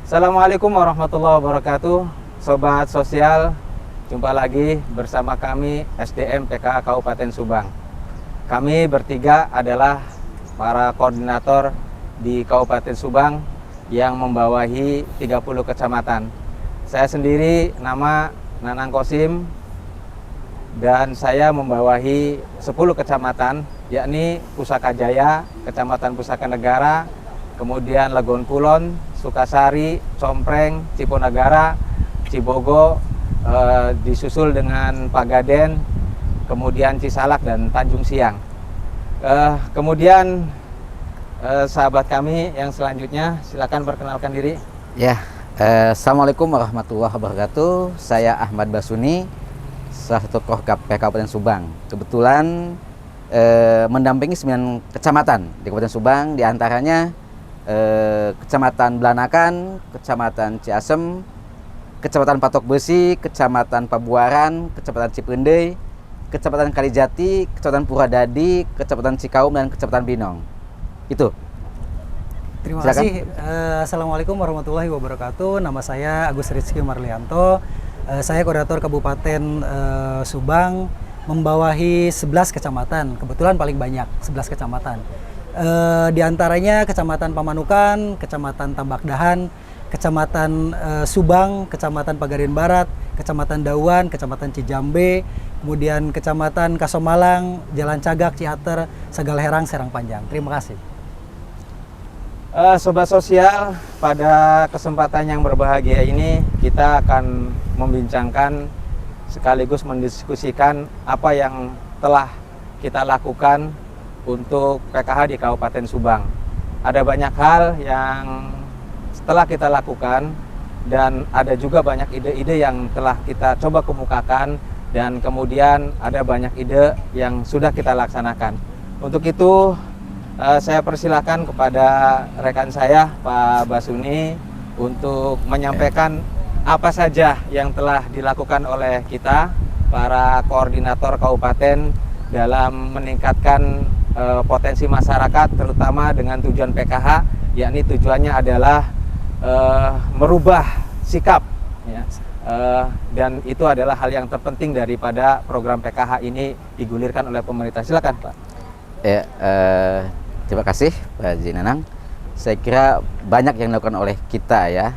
Assalamualaikum warahmatullahi wabarakatuh. Sobat sosial, jumpa lagi bersama kami SDM PKH Kabupaten Subang. Kami bertiga adalah para koordinator di Kabupaten Subang yang membawahi 30 kecamatan. Saya sendiri nama Nanang Kosim dan saya membawahi 10 kecamatan, yakni Pusaka Jaya, Kecamatan Pusaka Negara, kemudian Legon Kulon, Sukasari, Compreng, Ciponegara, Cibogo, disusul dengan Pagaden, kemudian Cisalak dan Tanjung Siang. Kemudian sahabat kami yang selanjutnya, silakan perkenalkan diri. Ya, Assalamualaikum warahmatullahi wabarakatuh. Saya Ahmad Basuni, salah satu Korbka Kabupaten Subang. Kebetulan mendampingi 9 kecamatan di Kabupaten Subang, diantaranya Kecamatan Belanakan, Kecamatan Ciasem, Kecamatan Patok Besi, Kecamatan Pabuaran, Kecamatan Cipendei, Kecamatan Kalijati, Kecamatan Puradadi, Kecamatan Cikaum, dan Kecamatan Binong. Itu. Terima Silakan. kasih. Assalamualaikum warahmatullahi wabarakatuh. Nama saya Agus Rizky Marlianto. Saya koordinator Kabupaten Subang, membawahi 11 kecamatan. Kebetulan paling banyak, 11 kecamatan. Di antaranya Kecamatan Pamanukan, Kecamatan Tambakdahan, Kecamatan Subang, Kecamatan Pagaden Barat, Kecamatan Dauan, Kecamatan Cijambe, kemudian Kecamatan Kasomalang, Jalan Cagak, Ciater, Sagalherang, Serang Panjang. Terima kasih. Sobat sosial, pada kesempatan yang berbahagia ini kita akan membincangkan sekaligus mendiskusikan apa yang telah kita lakukan untuk PKH di Kabupaten Subang. Ada banyak hal yang setelah kita lakukan dan ada juga banyak ide-ide yang telah kita coba kemukakan dan kemudian ada banyak ide yang sudah kita laksanakan. Untuk itu saya persilakan kepada rekan saya Pak Basuni untuk menyampaikan apa saja yang telah dilakukan oleh kita para koordinator kabupaten dalam meningkatkan potensi masyarakat, terutama dengan tujuan PKH, yakni tujuannya adalah merubah sikap, ya. Dan itu adalah hal yang terpenting daripada program PKH ini digulirkan oleh pemerintah. Silakan Pak. Ya, terima kasih Pak Haji Nanang. Saya kira banyak yang dilakukan oleh kita ya,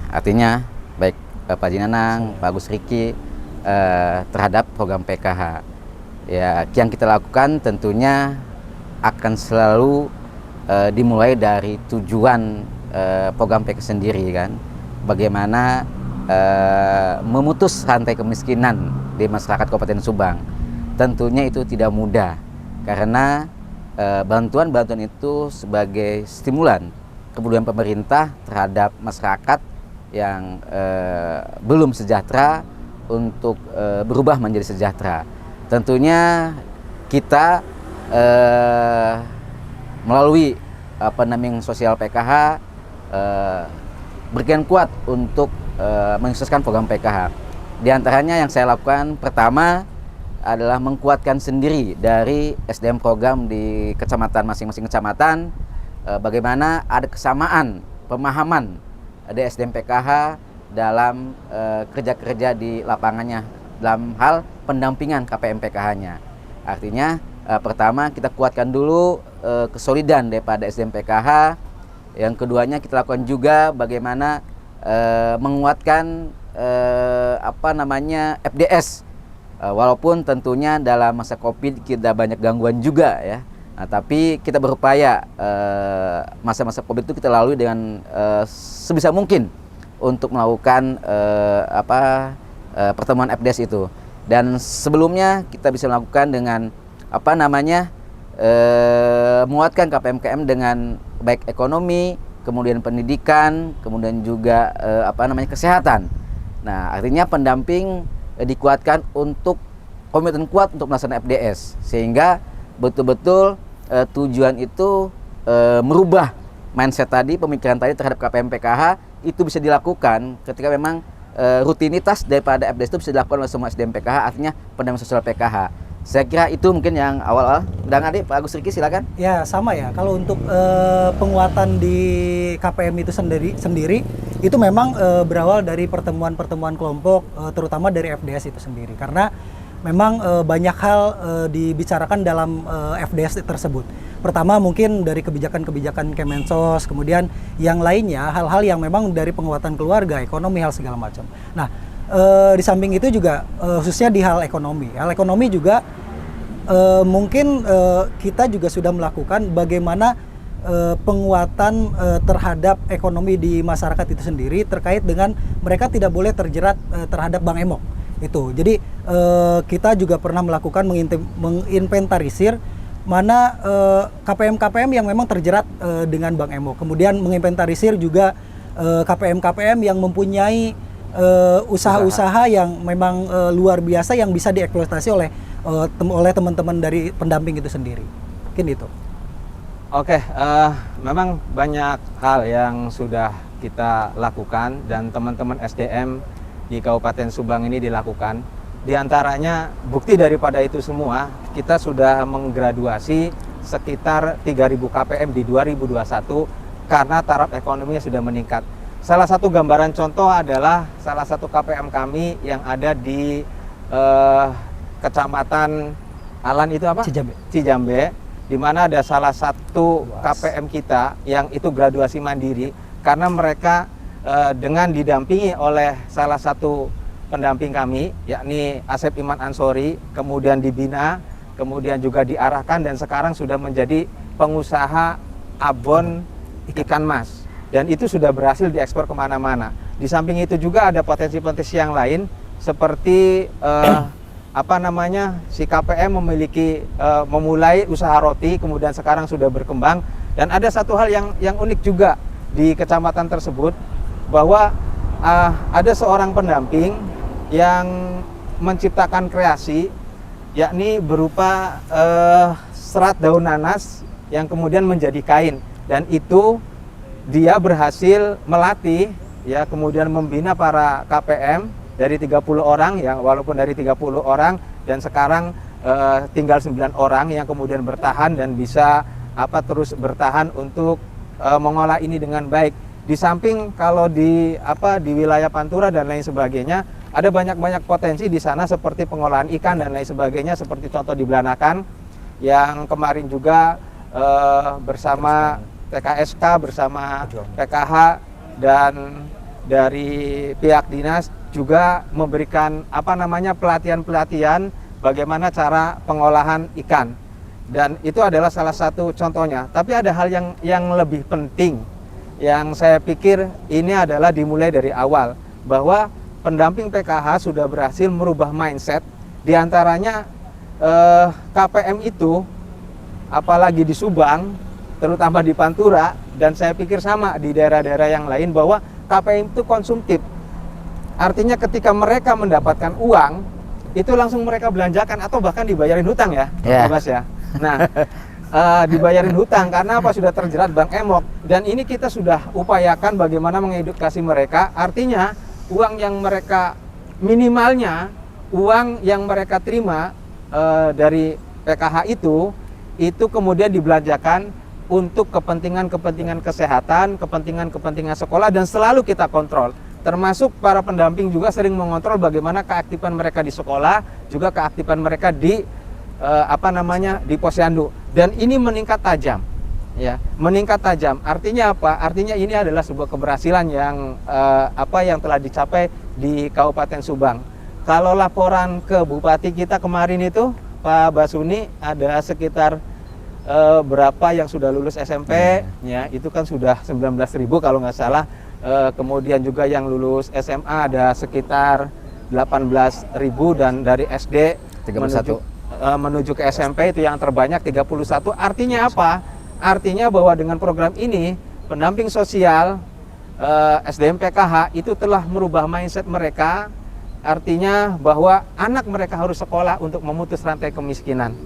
artinya baik Pak Haji Nanang, Pak Agus Riki terhadap program PKH. Ya, yang kita lakukan tentunya akan selalu dimulai dari tujuan program PKH sendiri kan. Bagaimana memutus rantai kemiskinan di masyarakat Kabupaten Subang. Tentunya itu tidak mudah karena bantuan-bantuan itu sebagai stimulan kepedulian pemerintah terhadap masyarakat yang belum sejahtera untuk berubah menjadi sejahtera. Tentunya kita melalui sosial PKH berkian kuat untuk mensukseskan program PKH. Di antaranya yang saya lakukan pertama adalah mengkuatkan sendiri dari SDM program di kecamatan masing-masing kecamatan, bagaimana ada kesamaan pemahaman ada SDM PKH dalam kerja-kerja di lapangannya dalam hal pendampingan KPM PKH-nya. Artinya pertama kita kuatkan dulu kesolidan daripada SDM PKH. Yang keduanya kita lakukan juga bagaimana menguatkan FDS. Walaupun tentunya dalam masa Covid kita banyak gangguan juga ya. Nah, tapi kita berupaya masa-masa Covid itu kita lalui dengan sebisa mungkin untuk melakukan pertemuan FDS itu. Dan sebelumnya kita bisa melakukan dengan menguatkan KPM dengan baik ekonomi, kemudian pendidikan, kemudian juga kesehatan. Nah, artinya pendamping dikuatkan untuk komitmen kuat untuk melaksanakan FDS, sehingga betul-betul tujuan itu merubah mindset tadi, pemikiran tadi terhadap KPM PKH itu bisa dilakukan ketika memang rutinitas daripada FDS itu bisa dilakukan oleh semua SDM PKH, artinya pendamping sosial PKH. Saya kira itu mungkin yang awal-awal. Dan adik Pak Agus Riki silakan. Ya sama ya. Kalau untuk penguatan di KPM itu sendiri itu memang berawal dari pertemuan-pertemuan kelompok, terutama dari FDS itu sendiri. Karena memang banyak hal dibicarakan dalam FDS tersebut. Pertama mungkin dari kebijakan-kebijakan Kemensos, kemudian yang lainnya hal-hal yang memang dari penguatan keluarga, ekonomi, hal segala macam. Nah, di samping itu juga khususnya di hal ekonomi. Hal ekonomi juga mungkin kita juga sudah melakukan bagaimana penguatan terhadap ekonomi di masyarakat itu sendiri terkait dengan mereka tidak boleh terjerat terhadap Bank Emok. Itu. Jadi kita juga pernah melakukan menginventarisir mana KPM-KPM yang memang terjerat dengan Bank Emok. Kemudian menginventarisir juga KPM-KPM yang mempunyai usaha-usaha yang memang luar biasa yang bisa dieksploitasi oleh teman-teman dari pendamping itu sendiri. Mungkin itu. Oke, memang banyak hal yang sudah kita lakukan dan teman-teman SDM di Kabupaten Subang ini dilakukan. Di antaranya bukti daripada itu semua, kita sudah menggraduasi sekitar 3.000 KPM di 2021 karena taraf ekonominya sudah meningkat. Salah satu gambaran contoh adalah salah satu KPM kami yang ada di Kecamatan Alan itu apa? Cijambe, di mana ada salah satu KPM kita yang itu graduasi mandiri karena mereka dengan didampingi oleh salah satu pendamping kami, yakni Asep Iman Ansori, kemudian dibina, kemudian juga diarahkan dan sekarang sudah menjadi pengusaha abon ikan mas. Dan itu sudah berhasil diekspor kemana-mana. Di samping itu juga ada potensi-potensi yang lain, seperti si KPM memiliki memulai usaha roti, kemudian sekarang sudah berkembang. Dan ada satu hal yang unik juga di kecamatan tersebut, bahwa ada seorang pendamping yang menciptakan kreasi, yakni berupa serat daun nanas yang kemudian menjadi kain, dan itu dia berhasil melatih ya, kemudian membina para KPM dari 30 orang ya, walaupun dari 30 orang dan sekarang tinggal 9 orang yang kemudian bertahan dan bisa terus bertahan untuk mengolah ini dengan baik. Di samping kalau di wilayah Pantura dan lain sebagainya, ada banyak potensi di sana seperti pengolahan ikan dan lain sebagainya, seperti contoh di Belanakan yang kemarin juga bersama TKSK, bersama PKH dan dari pihak dinas juga memberikan pelatihan-pelatihan bagaimana cara pengolahan ikan, dan itu adalah salah satu contohnya. Tapi ada hal yang lebih penting yang saya pikir ini adalah dimulai dari awal, bahwa pendamping PKH sudah berhasil merubah mindset. Di antaranya KPM itu, apalagi di Subang, terutama di Pantura, dan saya pikir sama di daerah-daerah yang lain, bahwa KPM itu konsumtif. Artinya ketika mereka mendapatkan uang, itu langsung mereka belanjakan atau bahkan dibayarin hutang ya, Mas ya. Nah, dibayarin hutang karena sudah terjerat Bank Emok, dan ini kita sudah upayakan bagaimana mengedukasi mereka. Artinya uang yang mereka minimalnya uang yang mereka terima dari PKH itu kemudian dibelanjakan untuk kepentingan kesehatan, kepentingan sekolah, dan selalu kita kontrol. Termasuk para pendamping juga sering mengontrol bagaimana keaktifan mereka di sekolah, juga keaktifan mereka di di posyandu, dan ini meningkat tajam ya, meningkat tajam. Artinya apa? Artinya ini adalah sebuah keberhasilan yang yang telah dicapai di Kabupaten Subang. Kalau laporan ke Bupati kita kemarin itu Pak Basuni, ada sekitar berapa yang sudah lulus SMP ya, itu kan sudah 19.000 kalau nggak salah. Kemudian juga yang lulus SMA ada sekitar 18.000, dan dari SD 31 menuju ke SMP itu yang terbanyak 31. Artinya apa? Artinya bahwa dengan program ini pendamping sosial SDM PKH itu telah merubah mindset mereka. Artinya bahwa anak mereka harus sekolah untuk memutus rantai kemiskinan.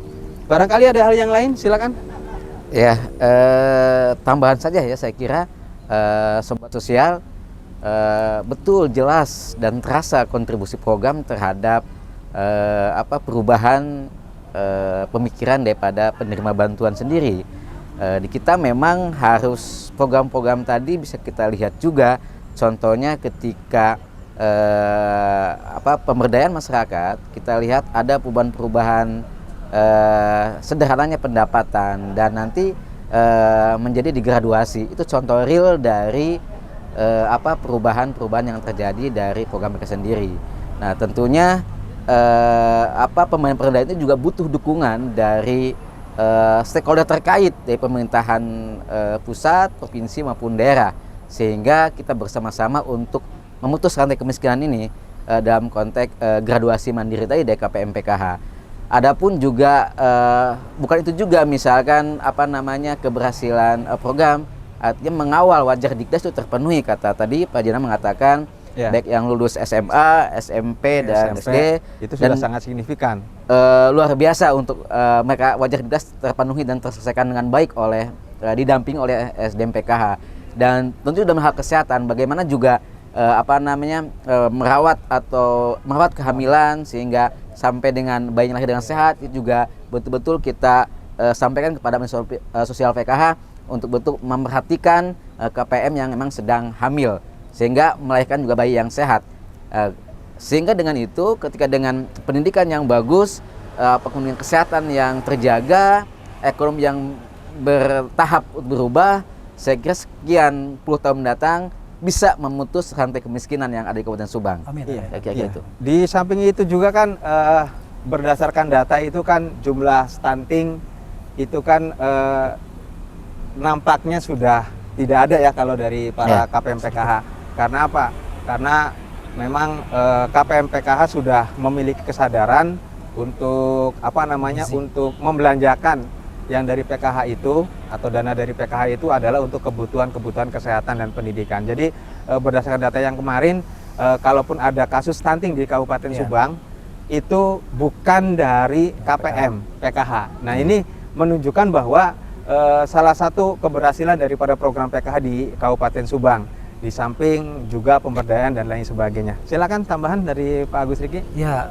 Barangkali ada hal yang lain, silakan. Ya, tambahan saja ya, saya kira Sobat Sosial betul, jelas dan terasa kontribusi program terhadap perubahan pemikiran daripada penerima bantuan sendiri. Di kita memang harus program-program tadi bisa kita lihat juga, contohnya ketika pemberdayaan masyarakat, kita lihat ada perubahan-perubahan sederhananya pendapatan dan nanti menjadi digraduasi. Itu contoh real dari perubahan-perubahan yang terjadi dari program mereka sendiri. Nah, tentunya pemberdayaan itu juga butuh dukungan dari stakeholder terkait dari pemerintahan pusat, provinsi maupun daerah, sehingga kita bersama-sama untuk memutus rantai kemiskinan ini dalam konteks graduasi mandiri tadi dari KPM PKH. Adapun juga bukan itu juga, misalkan keberhasilan program artinya mengawal wajar Dikdas itu terpenuhi, kata tadi Pak Jina mengatakan baik yang lulus SMA, SMP dan SD itu sudah sangat signifikan. Luar biasa untuk mereka wajar Dikdas terpenuhi dan terselesaikan dengan baik oleh didampingi oleh SDM PKH. Dan tentu dalam hal kesehatan bagaimana juga merawat kehamilan sehingga sampai dengan bayi yang lahir dengan sehat, itu juga betul-betul kita sampaikan kepada sosial PKH untuk betul memperhatikan KPM yang memang sedang hamil sehingga melahirkan juga bayi yang sehat. Sehingga dengan itu ketika dengan pendidikan yang bagus, kemudian kesehatan yang terjaga, ekonomi yang bertahap berubah, saya kira sekian puluh tahun mendatang bisa memutus rantai kemiskinan yang ada di Kabupaten Subang. Amin. Kira-kira itu. Di samping itu juga kan berdasarkan data itu kan jumlah stunting itu kan nampaknya sudah tidak ada ya kalau dari para KPM PKH. Karena apa? Karena memang KPM PKH sudah memiliki kesadaran untuk untuk membelanjakan yang dari PKH itu atau dana dari PKH itu adalah untuk kebutuhan kesehatan dan pendidikan. Jadi berdasarkan data yang kemarin, kalaupun ada kasus stunting di Kabupaten Subang, itu bukan dari KPM PKH. Nah, ini menunjukkan bahwa salah satu keberhasilan daripada program PKH di Kabupaten Subang, di samping juga pemberdayaan dan lain sebagainya. Silakan tambahan dari Pak Agus Riki. Ya,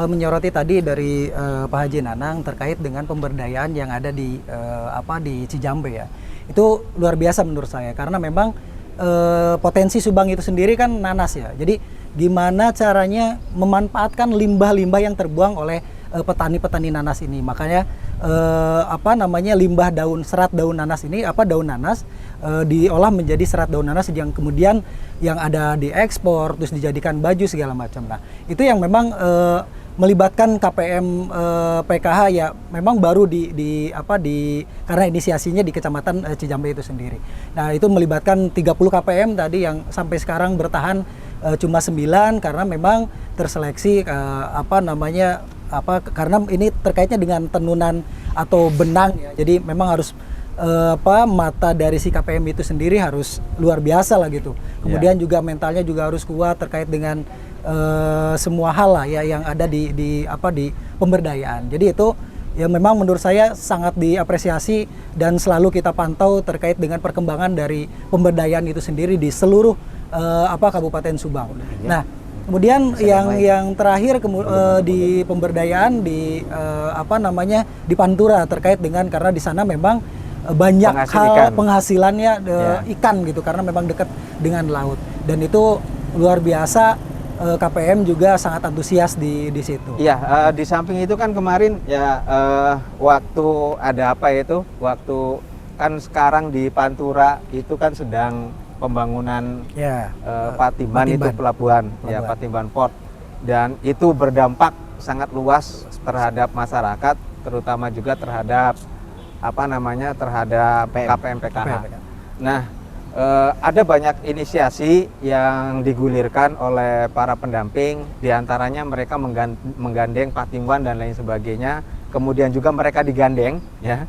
menyoroti tadi dari Pak Haji Nanang terkait dengan pemberdayaan yang ada di Cijambe ya. Itu luar biasa menurut saya karena memang potensi Subang itu sendiri kan nanas ya. Jadi gimana caranya memanfaatkan limbah-limbah yang terbuang oleh petani-petani nanas ini. Makanya limbah serat daun nanas ini, daun nanas diolah menjadi serat daun nanas yang kemudian yang ada diekspor terus dijadikan baju segala macam. Nah, itu yang memang melibatkan KPM PKH ya memang baru karena inisiasinya di Kecamatan Cijambe itu sendiri. Nah, itu melibatkan 30 KPM tadi yang sampai sekarang bertahan cuma 9 karena memang terseleksi karena ini terkaitnya dengan tenunan atau benang ya. Jadi memang harus mata dari si KPM itu sendiri harus luar biasa lah gitu. Kemudian juga mentalnya juga harus kuat terkait dengan semua hal lah ya yang ada di pemberdayaan. Jadi itu ya memang menurut saya sangat diapresiasi dan selalu kita pantau terkait dengan perkembangan dari pemberdayaan itu sendiri di seluruh Kabupaten Subang. Nah, kemudian yang terakhir di pemberdayaan di di Pantura terkait dengan karena di sana memang banyak penghasilannya ikan gitu karena memang dekat dengan laut dan itu luar biasa. KPM juga sangat antusias di situ. Iya, di samping itu kan kemarin ya waktu ada waktu kan sekarang di Pantura itu kan sedang pembangunan Patimban itu pelabuhan ya Patimban Port dan itu berdampak sangat luas terhadap masyarakat terutama juga terhadap terhadap KPM PKH. Nah, ada banyak inisiasi yang digulirkan oleh para pendamping, diantaranya mereka menggandeng Patimban dan lain sebagainya. Kemudian juga mereka digandeng, ya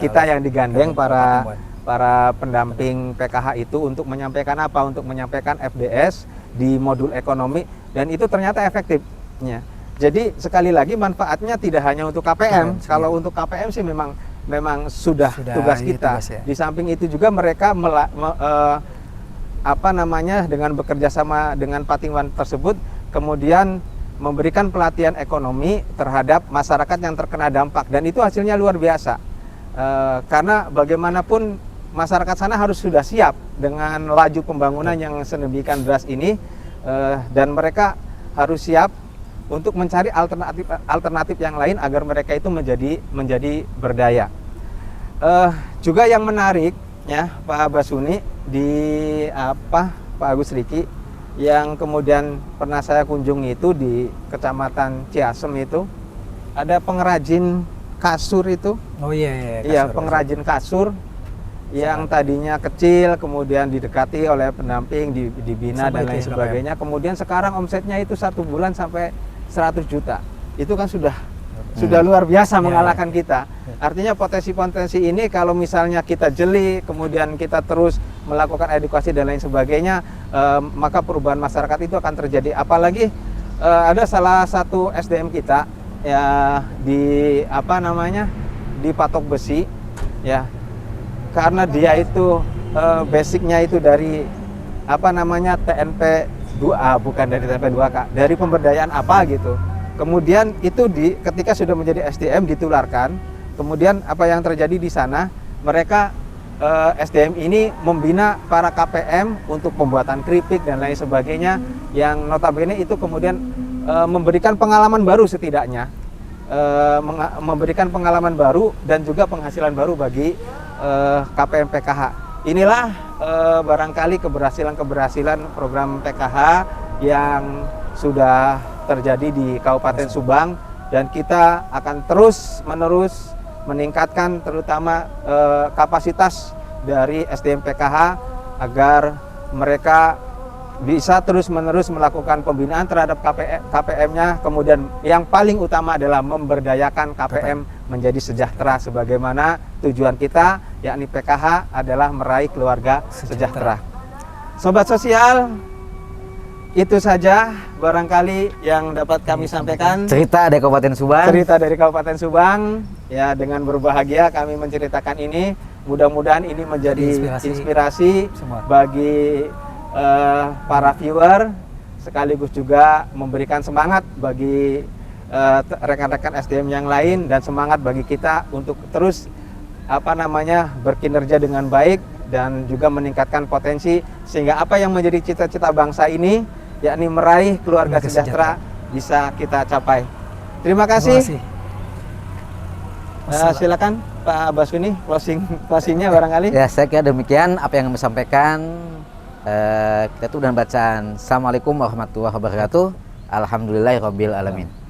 kita yang digandeng para pendamping PKH itu untuk menyampaikan apa? Untuk menyampaikan FDS di modul ekonomi dan itu ternyata efektifnya. Jadi sekali lagi manfaatnya tidak hanya untuk KPM. Kalau untuk KPM sih memang sudah tugas kita. Tugas, ya. Di samping itu juga mereka dengan bekerja sama dengan Patimban tersebut, kemudian memberikan pelatihan ekonomi terhadap masyarakat yang terkena dampak, dan itu hasilnya luar biasa. Karena bagaimanapun masyarakat sana harus sudah siap dengan laju pembangunan yang sedemikian deras ini, dan mereka harus siap untuk mencari alternatif yang lain agar mereka itu menjadi berdaya. Juga yang menarik ya Pak Basuni Pak Agus Riki, yang kemudian pernah saya kunjungi itu di Kecamatan Ciasem itu ada pengrajin kasur itu. Oh iya, Iya, pengrajin kasur yang tadinya kecil, kemudian didekati oleh pendamping, dibina dan lain sebagainya. Kemudian sekarang omsetnya itu 1 bulan sampai 100 juta. Itu kan sudah luar biasa mengalahkan kita. Artinya potensi-potensi ini kalau misalnya kita jeli, kemudian kita terus melakukan edukasi dan lain sebagainya, maka perubahan masyarakat itu akan terjadi. Apalagi ada salah satu SDM kita ya di di Patok Besi ya. Karena dia itu basicnya itu dari TNP 2A, bukan dari TNP 2K, dari pemberdayaan apa gitu. Kemudian itu ketika sudah menjadi SDM ditularkan. Kemudian apa yang terjadi di sana, mereka SDM ini membina para KPM untuk pembuatan keripik dan lain sebagainya, yang notabene itu kemudian memberikan pengalaman baru setidaknya, memberikan pengalaman baru dan juga penghasilan baru bagi KPM PKH. Inilah barangkali keberhasilan program PKH yang sudah terjadi di Kabupaten Subang, dan kita akan terus-menerus meningkatkan terutama kapasitas dari SDM PKH agar mereka bisa terus-menerus melakukan pembinaan terhadap KPM-nya. Kemudian yang paling utama adalah memberdayakan KPM menjadi sejahtera, sebagaimana tujuan kita, yakni PKH adalah meraih keluarga sejahtera. Sobat Sosial, itu saja barangkali yang dapat kami sampaikan. Cerita dari Kabupaten Subang. Cerita dari Kabupaten Subang. Ya, dengan berbahagia kami menceritakan ini. Mudah-mudahan ini menjadi inspirasi bagi para viewer, sekaligus juga memberikan semangat bagi rekan-rekan SDM yang lain, dan semangat bagi kita untuk terus berkinerja dengan baik dan juga meningkatkan potensi, sehingga apa yang menjadi cita-cita bangsa ini, yakni meraih keluarga sejahtera, bisa kita capai. Terima kasih. Silakan Pak Basuni, closingnya barangkali. Ya, saya kira demikian apa yang kami sampaikan. Kita tuh udah bacaan. Assalamualaikum warahmatullahi wabarakatuh. Alhamdulillahirabbil alamin.